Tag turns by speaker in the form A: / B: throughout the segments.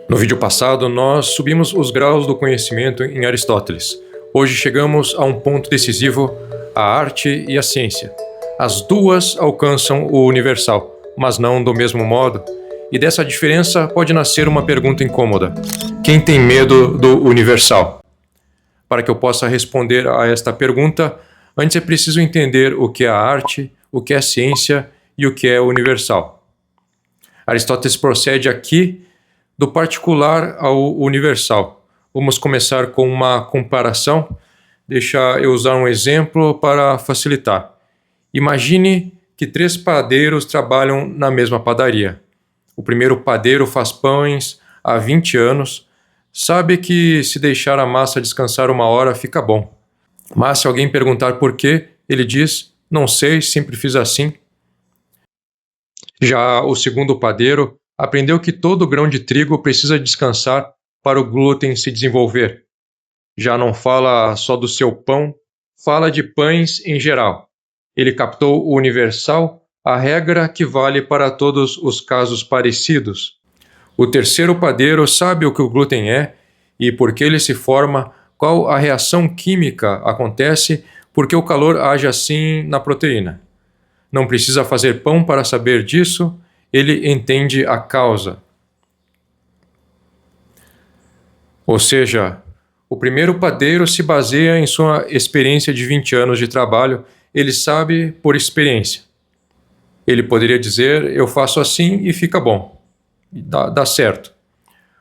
A: No vídeo passado, nós subimos os graus do conhecimento em Aristóteles. Hoje chegamos a um ponto decisivo, a arte e a ciência. As duas alcançam o universal, mas não do mesmo modo, e dessa diferença pode nascer uma pergunta incômoda. Quem tem medo do universal? Para que eu possa responder a esta pergunta, antes é preciso entender o que é a arte, o que é a ciência e o que é o universal. Aristóteles procede aqui do particular ao universal. Vamos começar com uma comparação. Deixa eu usar um exemplo para facilitar. Imagine que 3 padeiros trabalham na mesma padaria. O primeiro padeiro faz pães há 20 anos, sabe que se deixar a massa descansar 1 hora fica bom. Mas se alguém perguntar por quê, ele diz: não sei, sempre fiz assim. Já o segundo padeiro aprendeu que todo grão de trigo precisa descansar para o glúten se desenvolver. Já não fala só do seu pão, fala de pães em geral. Ele captou o universal, a regra que vale para todos os casos parecidos. O terceiro padeiro sabe o que o glúten é e por que ele se forma, qual a reação química acontece, porque o calor age assim na proteína. Não precisa fazer pão para saber disso, ele entende a causa. Ou seja, o primeiro padeiro se baseia em sua experiência de 20 anos de trabalho, ele sabe por experiência. Ele poderia dizer: eu faço assim e fica bom, dá certo.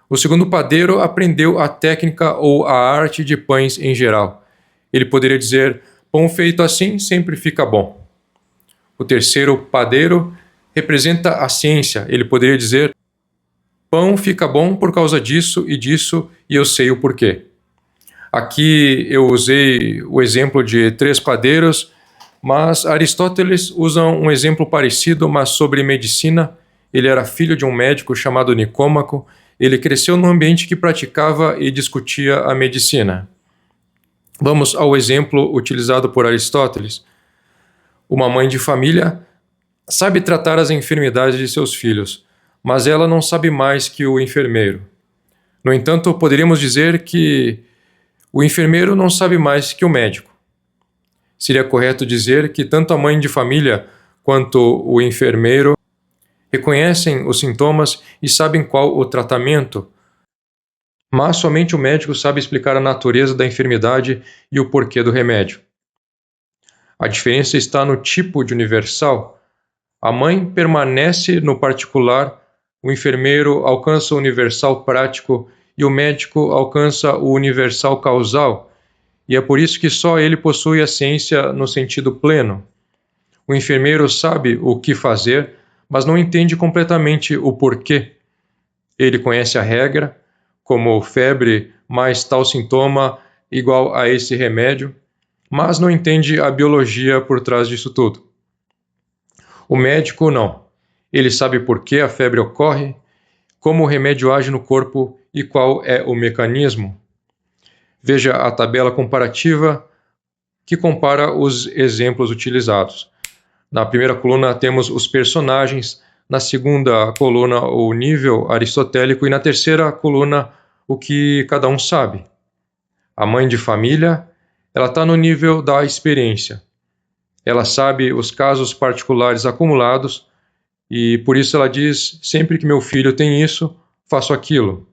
A: O segundo padeiro aprendeu a técnica ou a arte de pães em geral. Ele poderia dizer: pão feito assim sempre fica bom. O terceiro padeiro representa a ciência. Ele poderia dizer: pão fica bom por causa disso e eu sei o porquê. Aqui eu usei o exemplo de 3 padeiros, mas Aristóteles usa um exemplo parecido, mas sobre medicina. Ele era filho de um médico chamado Nicômaco. Ele cresceu num ambiente que praticava e discutia a medicina. Vamos ao exemplo utilizado por Aristóteles. Uma mãe de família sabe tratar as enfermidades de seus filhos, mas ela não sabe mais que o enfermeiro. No entanto, poderíamos dizer que o enfermeiro não sabe mais que o médico. Seria correto dizer que tanto a mãe de família quanto o enfermeiro reconhecem os sintomas e sabem qual o tratamento, mas somente o médico sabe explicar a natureza da enfermidade e o porquê do remédio. A diferença está no tipo de universal. A mãe permanece no particular, o enfermeiro alcança o universal prático e o médico alcança o universal causal, e é por isso que só ele possui a ciência no sentido pleno. O enfermeiro sabe o que fazer, mas não entende completamente o porquê. Ele conhece a regra, como febre mais tal sintoma igual a esse remédio, mas não entende a biologia por trás disso tudo. O médico não. Ele sabe por que a febre ocorre, como o remédio age no corpo e qual é o mecanismo. Veja a tabela comparativa que compara os exemplos utilizados. Na primeira coluna temos os personagens, na segunda coluna o nível aristotélico e na terceira coluna o que cada um sabe. A mãe de família, ela está no nível da experiência. Ela sabe os casos particulares acumulados e por isso ela diz: sempre que meu filho tem isso, faço aquilo.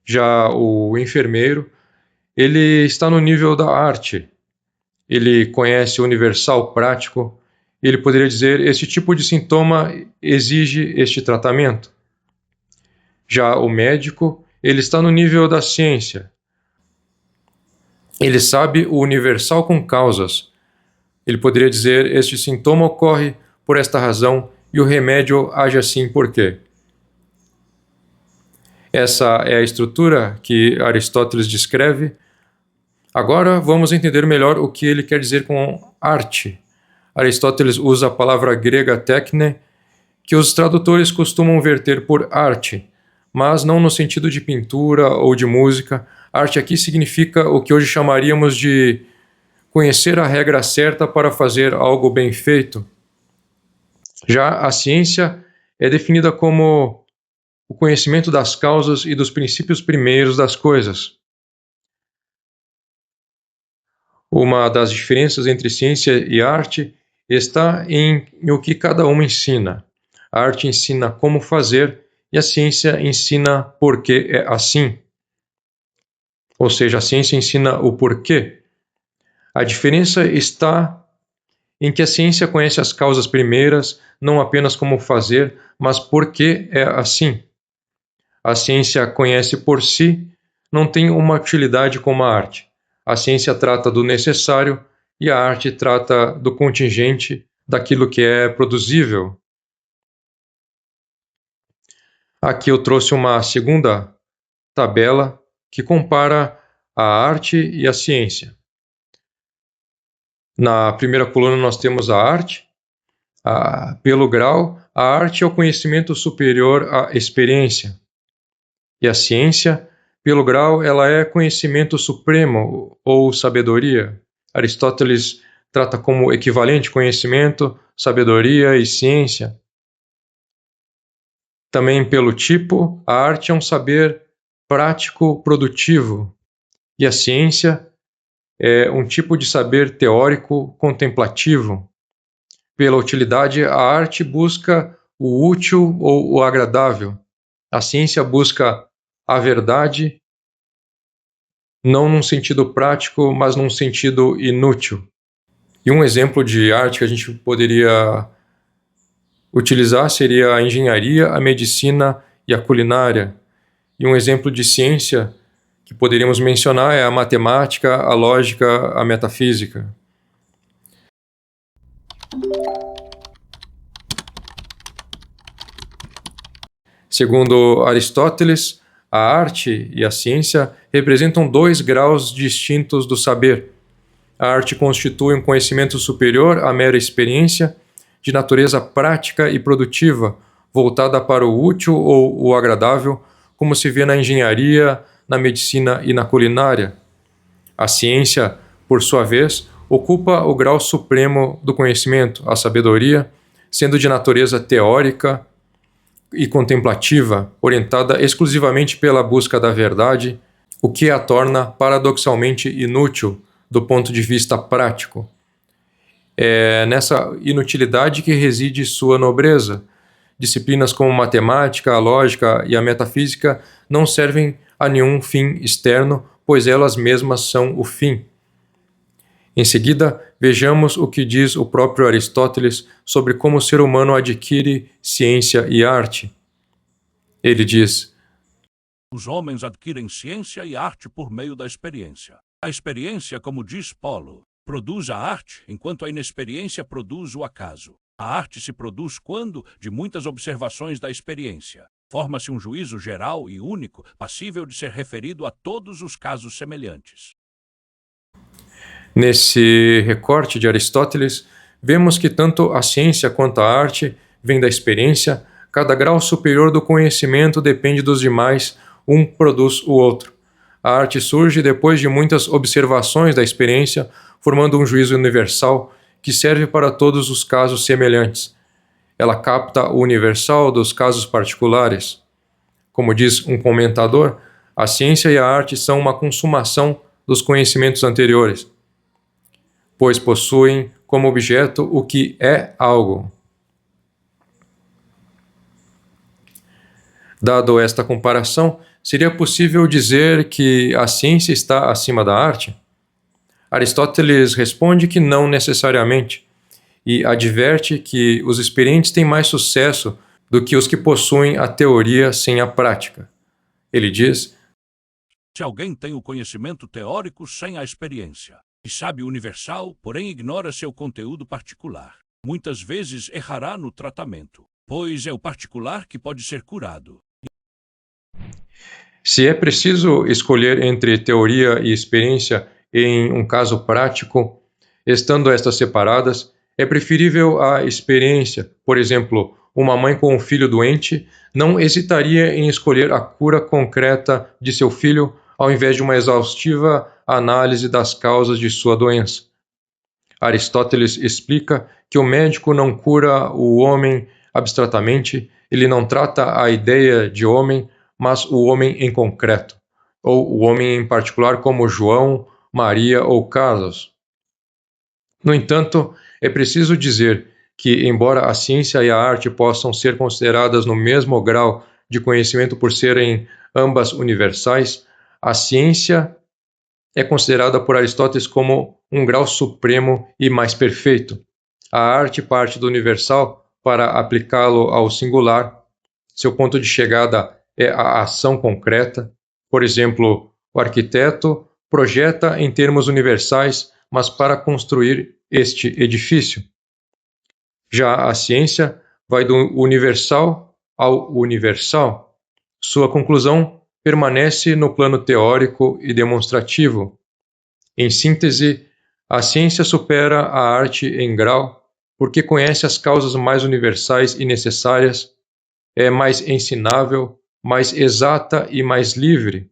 A: Já o enfermeiro, ele está no nível da arte. Ele conhece o universal prático. Ele poderia dizer: este tipo de sintoma exige este tratamento. Já o médico, ele está no nível da ciência. Ele sabe o universal com causas. Ele poderia dizer: este sintoma ocorre por esta razão e o remédio age assim por quê? Essa é a estrutura que Aristóteles descreve. Agora vamos entender melhor o que ele quer dizer com arte. Aristóteles usa a palavra grega tékne, que os tradutores costumam verter por arte, mas não no sentido de pintura ou de música. Arte aqui significa o que hoje chamaríamos de conhecer a regra certa para fazer algo bem feito. Já a ciência é definida como o conhecimento das causas e dos princípios primeiros das coisas. Uma das diferenças entre ciência e arte está em o que cada uma ensina. A arte ensina como fazer e a ciência ensina por que é assim. Ou seja, a ciência ensina o porquê. A diferença está em que a ciência conhece as causas primeiras, não apenas como fazer, mas por que é assim. A ciência conhece por si, não tem uma utilidade como a arte. A ciência trata do necessário e a arte trata do contingente, daquilo que é produzível. Aqui eu trouxe uma segunda tabela que compara a arte e a ciência. Na primeira coluna nós temos a arte. Pelo grau, a arte é o conhecimento superior à experiência. E a ciência, pelo grau, ela é conhecimento supremo ou sabedoria. Aristóteles trata como equivalente conhecimento, sabedoria e ciência. Também pelo tipo, a arte é um saber prático produtivo e a ciência é um tipo de saber teórico contemplativo. Pela utilidade, a arte busca o útil ou o agradável. A ciência busca a verdade, não num sentido prático, mas num sentido inútil. E um exemplo de arte que a gente poderia utilizar seria a engenharia, a medicina e a culinária. E um exemplo de ciência que poderíamos mencionar é a matemática, a lógica, a metafísica. Segundo Aristóteles, a arte e a ciência representam dois graus distintos do saber. A arte constitui um conhecimento superior à mera experiência, de natureza prática e produtiva, voltada para o útil ou o agradável, como se vê na engenharia, na medicina e na culinária. A ciência, por sua vez, ocupa o grau supremo do conhecimento, a sabedoria, sendo de natureza teórica e contemplativa, orientada exclusivamente pela busca da verdade, o que a torna paradoxalmente inútil do ponto de vista prático. É nessa inutilidade que reside sua nobreza. Disciplinas como matemática, a lógica e a metafísica não servem a nenhum fim externo, pois elas mesmas são o fim. Em seguida, vejamos o que diz o próprio Aristóteles sobre como o ser humano adquire ciência e arte. Ele diz:
B: os homens adquirem ciência e arte por meio da experiência. A experiência, como diz Polo, produz a arte, enquanto a inexperiência produz o acaso. A arte se produz quando, de muitas observações da experiência, forma-se um juízo geral e único, passível de ser referido a todos os casos semelhantes.
A: Nesse recorte de Aristóteles, vemos que tanto a ciência quanto a arte vêm da experiência. Cada grau superior do conhecimento depende dos demais, um produz o outro. A arte surge depois de muitas observações da experiência, formando um juízo universal que serve para todos os casos semelhantes. Ela capta o universal dos casos particulares. Como diz um comentador, a ciência e a arte são uma consumação dos conhecimentos anteriores, pois possuem como objeto o que é algo. Dado esta comparação, seria possível dizer que a ciência está acima da arte? Aristóteles responde que não necessariamente, e adverte que os experientes têm mais sucesso do que os que possuem a teoria sem a prática. Ele diz:
B: se alguém tem o conhecimento teórico sem a experiência, e sabe o universal, porém ignora seu conteúdo particular, muitas vezes errará no tratamento, pois é o particular que pode ser curado.
A: Se é preciso escolher entre teoria e experiência em um caso prático, estando estas separadas, é preferível a experiência. Por exemplo, uma mãe com um filho doente não hesitaria em escolher a cura concreta de seu filho ao invés de uma exaustiva análise das causas de sua doença. Aristóteles explica que o médico não cura o homem abstratamente, Ele não trata a ideia de homem, mas o homem em concreto, ou o homem em particular como João, Maria ou Carlos. No entanto, é preciso dizer que, embora a ciência e a arte possam ser consideradas no mesmo grau de conhecimento por serem ambas universais, a ciência é considerada por Aristóteles como um grau supremo e mais perfeito. A arte parte do universal para aplicá-lo ao singular. Seu ponto de chegada é a ação concreta. Por exemplo, o arquiteto projeta em termos universais, mas para construir este edifício. Já a ciência vai do universal ao universal. Sua conclusão permanece no plano teórico e demonstrativo. Em síntese, a ciência supera a arte em grau porque conhece as causas mais universais e necessárias, é mais ensinável, mais exata e mais livre,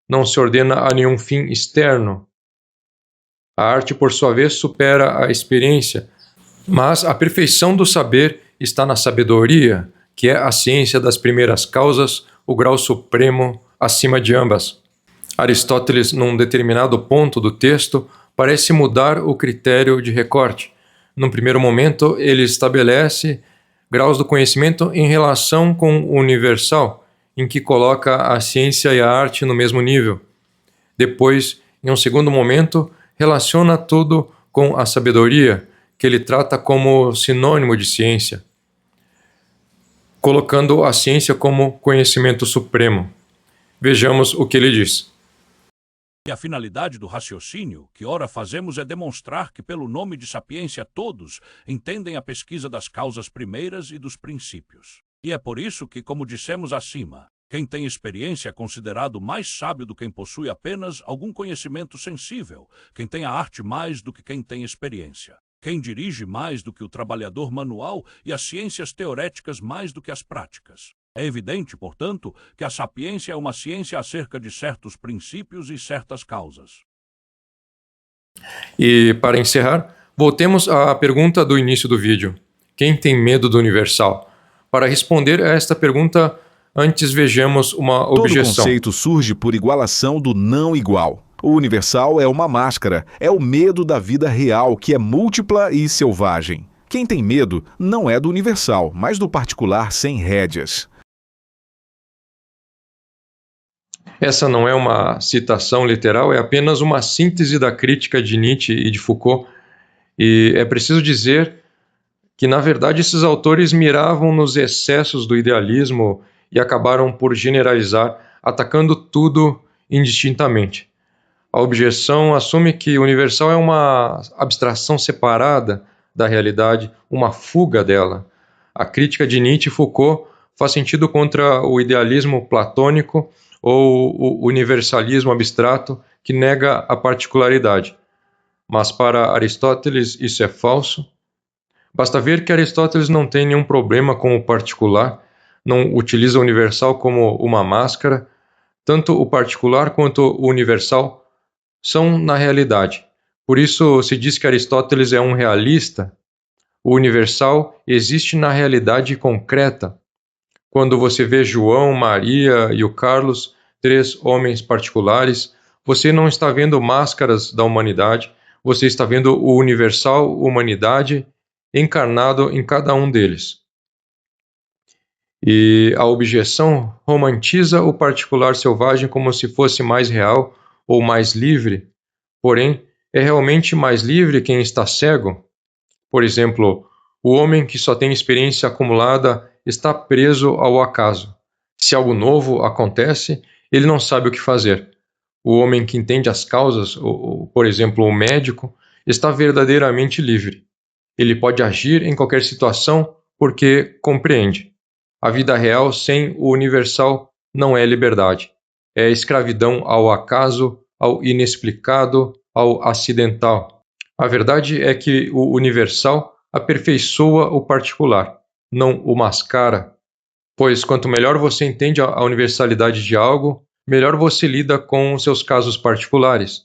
A: não se ordena a nenhum fim externo. A arte, por sua vez, supera a experiência, mas a perfeição do saber está na sabedoria, que é a ciência das primeiras causas, o grau supremo acima de ambas. Aristóteles, num determinado ponto do texto, parece mudar o critério de recorte. Num primeiro momento, ele estabelece graus do conhecimento em relação com o universal, em que coloca a ciência e a arte no mesmo nível. Depois, em um segundo momento, relaciona tudo com a sabedoria, que ele trata como sinônimo de ciência, colocando a ciência como conhecimento supremo. Vejamos o que ele diz.
B: E a finalidade do raciocínio, que ora fazemos, é demonstrar que, pelo nome de sapiência, todos entendem a pesquisa das causas primeiras e dos princípios. E é por isso que, como dissemos acima, quem tem experiência é considerado mais sábio do que quem possui apenas algum conhecimento sensível, quem tem a arte mais do que quem tem experiência, quem dirige mais do que o trabalhador manual e as ciências teoréticas mais do que as práticas. É evidente, portanto, que a sapiência é uma ciência acerca de certos princípios e certas causas.
A: E, para encerrar, voltemos à pergunta do início do vídeo. Quem tem medo do universal? Para responder a esta pergunta, antes vejamos uma objeção.
C: Todo conceito surge por igualação do não igual. O universal é uma máscara, é o medo da vida real, que é múltipla e selvagem. Quem tem medo não é do universal, mas do particular sem rédeas.
A: Essa não é uma citação literal, é apenas uma síntese da crítica de Nietzsche e de Foucault. E é preciso dizer que, na verdade, esses autores miravam nos excessos do idealismo e acabaram por generalizar, atacando tudo indistintamente. A objeção assume que o universal é uma abstração separada da realidade, uma fuga dela. A crítica de Nietzsche e Foucault faz sentido contra o idealismo platônico ou o universalismo abstrato que nega a particularidade. Mas para Aristóteles isso é falso. Basta ver que Aristóteles não tem nenhum problema com o particular, não utiliza o universal como uma máscara. Tanto o particular quanto o universal são na realidade. Por isso se diz que Aristóteles é um realista. O universal existe na realidade concreta. Quando você vê João, Maria e o Carlos, 3 homens particulares, você não está vendo máscaras da humanidade, você está vendo o universal humanidade encarnado em cada um deles. E a objeção romantiza o particular selvagem como se fosse mais real ou mais livre, porém, é realmente mais livre quem está cego. Por exemplo, o homem que só tem experiência acumulada está preso ao acaso. Se algo novo acontece, ele não sabe o que fazer. O homem que entende as causas, por exemplo, o médico, está verdadeiramente livre. Ele pode agir em qualquer situação porque compreende. A vida real sem o universal não é liberdade. É escravidão ao acaso, ao inexplicado, ao acidental. A verdade é que o universal aperfeiçoa o particular, não o mascara, pois quanto melhor você entende a universalidade de algo, melhor você lida com seus casos particulares.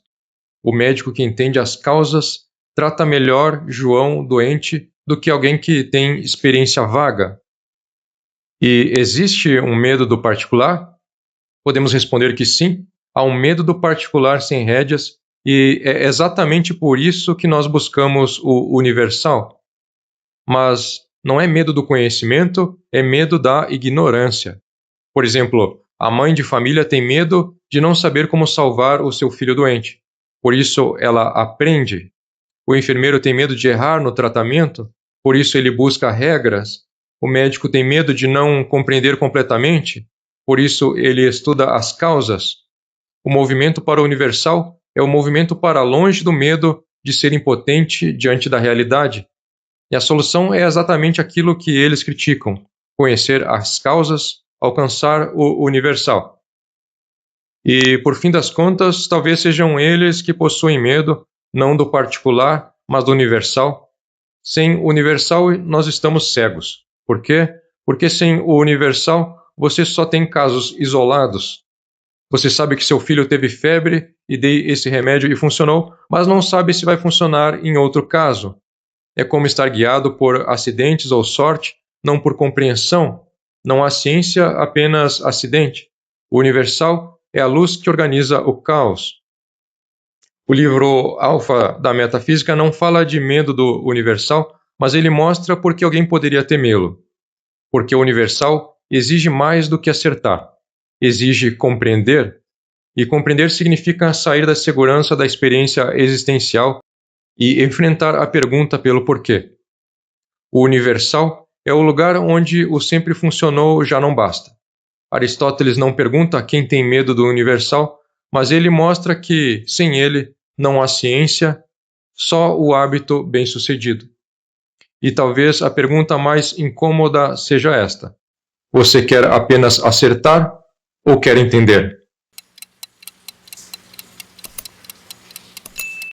A: O médico que entende as causas trata melhor João doente do que alguém que tem experiência vaga. E existe um medo do particular? Podemos responder que sim, há um medo do particular sem rédeas, e é exatamente por isso que nós buscamos o universal. Mas não é medo do conhecimento, é medo da ignorância. Por exemplo, a mãe de família tem medo de não saber como salvar o seu filho doente. Por isso, ela aprende. O enfermeiro tem medo de errar no tratamento, por isso ele busca regras. O médico tem medo de não compreender completamente, por isso ele estuda as causas. O movimento para o universal é o movimento para longe do medo de ser impotente diante da realidade. E a solução é exatamente aquilo que eles criticam: conhecer as causas, alcançar o universal. E, por fim das contas, talvez sejam eles que possuem medo, não do particular, mas do universal. Sem o universal, nós estamos cegos. Por quê? Porque sem o universal, você só tem casos isolados. Você sabe que seu filho teve febre e dei esse remédio e funcionou, mas não sabe se vai funcionar em outro caso. É como estar guiado por acidentes ou sorte, não por compreensão. Não há ciência, apenas acidente. O universal é a luz que organiza o caos. O livro Alfa da Metafísica não fala de medo do universal, mas ele mostra por que alguém poderia temê-lo. Porque o universal exige mais do que acertar. Exige compreender. E compreender significa sair da segurança da experiência existencial e enfrentar a pergunta pelo porquê. O universal é o lugar onde o sempre funcionou já não basta. Aristóteles não pergunta quem tem medo do universal, mas ele mostra que, sem ele, não há ciência, só o hábito bem-sucedido. E talvez a pergunta mais incômoda seja esta: você quer apenas acertar ou quer entender?